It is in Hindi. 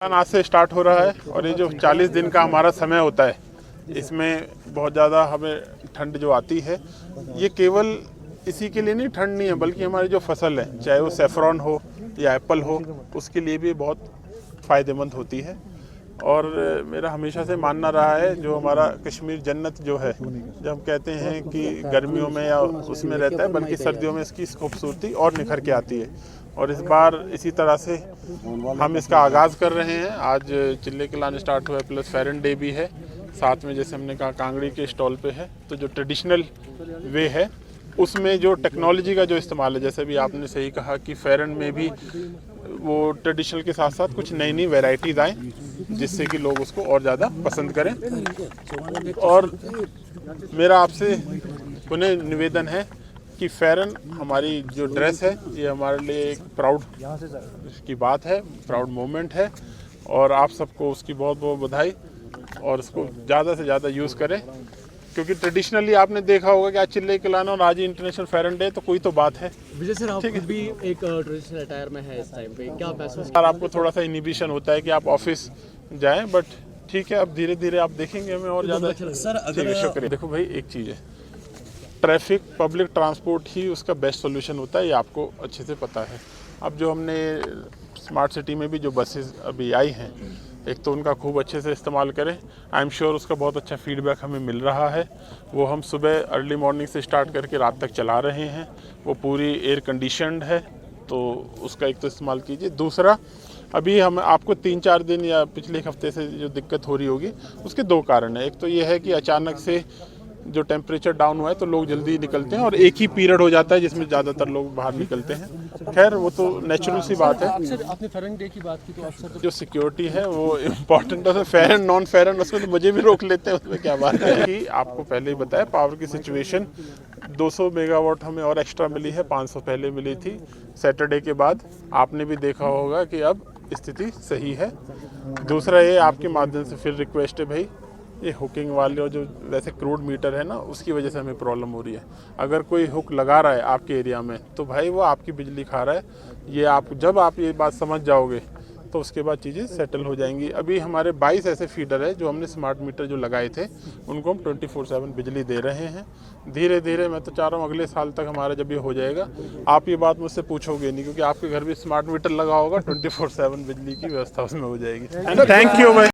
आज से स्टार्ट हो रहा है और ये जो 40 दिन का हमारा समय होता है, इसमें बहुत ज़्यादा हमें ठंड जो आती है, ये केवल इसी के लिए नहीं ठंड नहीं है, बल्कि हमारी जो फसल है, चाहे वो सेफ्रॉन हो या एप्पल हो, उसके लिए भी बहुत फ़ायदेमंद होती है। और मेरा हमेशा से मानना रहा है, जो हमारा कश्मीर जन्नत जो है, जब हम कहते हैं कि गर्मियों में या उसमें रहता है, बल्कि सर्दियों में इसकी खूबसूरती और निखर के आती है। और इस बार इसी तरह से हम इसका आगाज़ कर रहे हैं। आज चिल्ले किलान स्टार्ट हुआ है, प्लस फेरन डे भी है साथ में। जैसे हमने कहा कांगड़ी के स्टॉल पे है, तो जो ट्रेडिशनल वे है उसमें जो टेक्नोलॉजी का जो इस्तेमाल है, जैसे भी आपने सही कहा कि फेरन में भी वो ट्रेडिशनल के साथ साथ कुछ नई नई वैरायटीज़ आएँ, जिससे कि लोग उसको और ज़्यादा पसंद करें। और मेरा आपसे पुनः निवेदन है कि फेरन हमारी जो ड्रेस है, ये हमारे लिए एक प्राउड की बात है, प्राउड मोमेंट है। और आप सबको उसकी बहुत बहुत बधाई, और इसको ज़्यादा से ज़्यादा यूज़ करें, क्योंकि ट्रेडिशनली आपने देखा होगा कि आज चिल्ले किलान और आज ही इंटरनेशनल फेरन डे, तो कोई तो बात है। विजय सर, आप खुद भी एक ट्रेडिशनल अटायर में है इस टाइम पे, क्या महसूस? आपको थोड़ा सा इनिबिशन होता है कि आप ऑफिस जाएं, बट ठीक है, अब धीरे धीरे आप देखेंगे हमें और ज़्यादा। सर शुक्रिया। देखो भाई, एक चीज़ है, ट्रैफिक पब्लिक ट्रांसपोर्ट ही उसका बेस्ट सोल्यूशन होता है, ये आपको अच्छे से पता है। अब जो हमने स्मार्ट सिटी में भी जो बसेस अभी आई हैं, एक तो उनका खूब अच्छे से इस्तेमाल करें। आई एम श्योर उसका बहुत अच्छा फीडबैक हमें मिल रहा है। वो हम सुबह अर्ली मॉर्निंग से स्टार्ट करके रात तक चला रहे हैं। वो पूरी एयर कंडीशनड है, तो उसका एक तो इस्तेमाल कीजिए। दूसरा, अभी हम आपको 3-4 दिन या पिछले एक हफ्ते से जो दिक्कत हो रही होगी, उसके 2 कारण हैं। एक तो ये है कि अचानक से जो टेम्परेचर डाउन हुआ है, तो लोग जल्दी निकलते हैं और एक ही पीरियड हो जाता है जिसमें ज़्यादातर लोग बाहर निकलते हैं। खैर, वो तो नेचुरल सी बात है। अक्सर आपने फेरन डे की बात की, तो अक्सर जो सिक्योरिटी है वो इम्पोर्टेंट है। फेरन नॉन फेरन उसमें तो मुझे भी रोक लेते हैं, उसमें क्या बात है। कि आपको पहले ही बताया, पावर की सिचुएशन 200 मेगावाट हमें और एक्स्ट्रा मिली है, 500 पहले मिली थी सैटरडे के बाद। आपने भी देखा होगा कि अब स्थिति सही है। दूसरा ये आपके माध्यम से फिर रिक्वेस्ट है भाई, ये हुकिंग वाले और जो वैसे क्रूड मीटर है ना, उसकी वजह से हमें प्रॉब्लम हो रही है। अगर कोई हुक लगा रहा है आपके एरिया में, तो भाई वो आपकी बिजली खा रहा है। ये आप जब आप ये बात समझ जाओगे, तो उसके बाद चीज़ें सेटल हो जाएंगी। अभी हमारे 22 ऐसे फीडर है जो हमने स्मार्ट मीटर जो लगाए थे, उनको हम 24/7 बिजली दे रहे हैं। धीरे धीरे मैं तो चाह रहा हूँ अगले साल तक हमारा जब ये हो जाएगा, आप ये बात मुझसे पूछोगे नहीं, क्योंकि आपके घर भी स्मार्ट मीटर लगा होगा, 24/7 बिजली की व्यवस्था उसमें हो जाएगी। थैंक यू भाई।